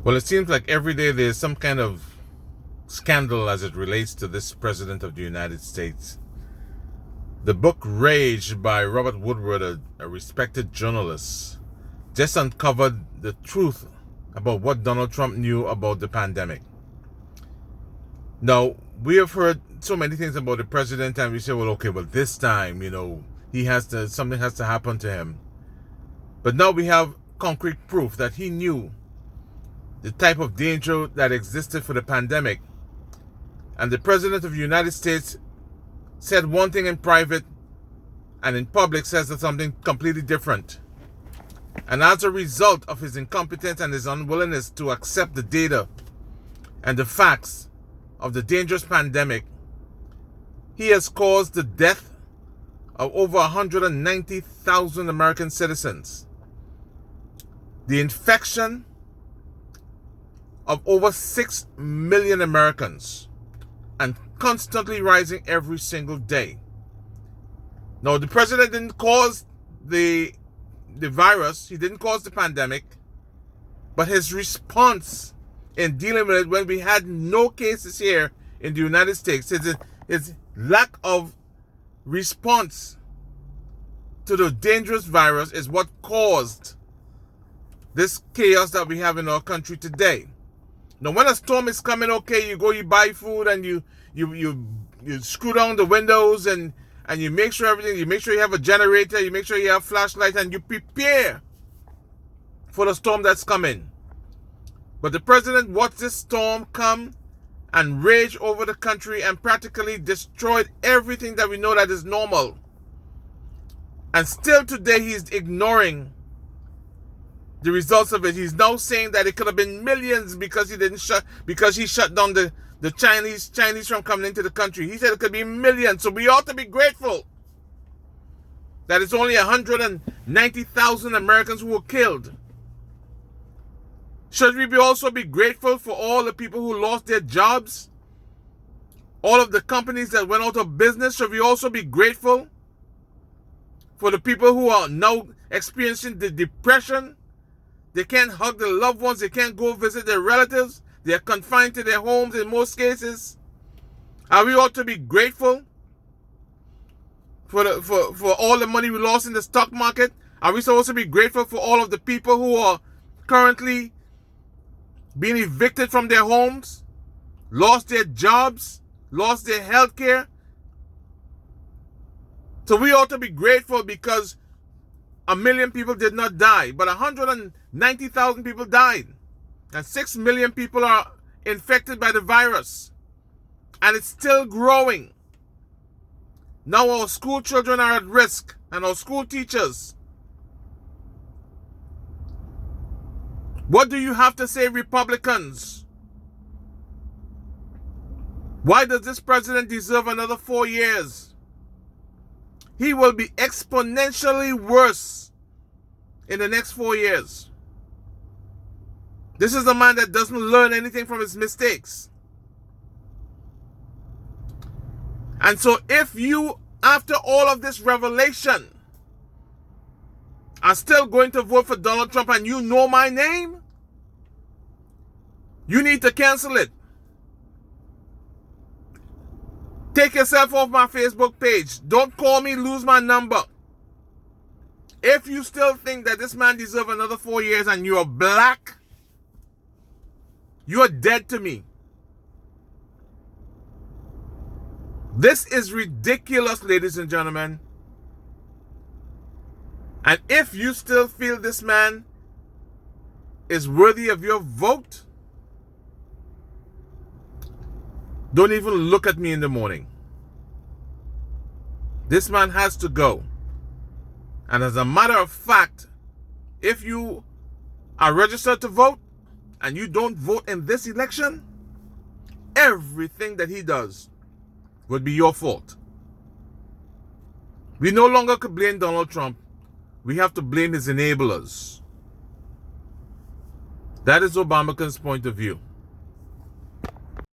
Well, it seems like every day there's some kind of scandal as it relates to this president of the United States. The book Rage by Robert Woodward, a respected journalist, just uncovered the truth about what Donald Trump knew about the pandemic. Now, we have heard so many things about the president, and we say, well, okay, well, this time, something has to happen to him. But now we have concrete proof that he knew the type of danger that existed for the pandemic. And the President of the United States said one thing in private and in public says something completely different. And as a result of his incompetence and his unwillingness to accept the data and the facts of the dangerous pandemic, he has caused the death of over 190,000 American citizens, the infection of over 6 million Americans, and constantly rising every single day. Now, the president didn't cause the virus, he didn't cause the pandemic, but his response in dealing with it when we had no cases here in the United States, his lack of response to the dangerous virus is what caused this chaos that we have in our country today. Now, when a storm is coming, okay, you buy food and you screw down the windows and you make sure you have a generator, you make sure you have flashlight, and you prepare for the storm that's coming. But the president watched this storm come and rage over the country and practically destroyed everything that we know that is normal. And still today he's ignoring the results of it. He's now saying that it could have been millions because he shut down the Chinese from coming into the country. He said it could be millions. So we ought to be grateful that it's only 190,000 Americans who were killed. Should we also be grateful for all the people who lost their jobs? All of the companies that went out of business? Should we also be grateful for the people who are now experiencing the depression? They can't hug their loved ones. They can't go visit their relatives. They are confined to their homes in most cases. Are we ought to be grateful for all the money we lost in the stock market? Are we supposed to be grateful for all of the people who are currently being evicted from their homes, lost their jobs, lost their health care? So we ought to be grateful because 1 million people did not die, but 190,000 people died. And 6 million people are infected by the virus. And it's still growing. Now our school children are at risk, and our school teachers. What do you have to say, Republicans? Why does this president deserve another 4 years? He will be exponentially worse in the next 4 years. This is a man that doesn't learn anything from his mistakes. And so if you, after all of this revelation, are still going to vote for Donald Trump and you know my name, you need to cancel it. Take yourself off my Facebook page. Don't call me, lose my number. If you still think that this man deserves another 4 years and you are black, you are dead to me. This is ridiculous, ladies and gentlemen. And if you still feel this man is worthy of your vote, don't even look at me in the morning. This man has to go. And as a matter of fact, if you are registered to vote and you don't vote in this election, everything that he does would be your fault. We no longer could blame Donald Trump. We have to blame his enablers. That is Obamacan's point of view.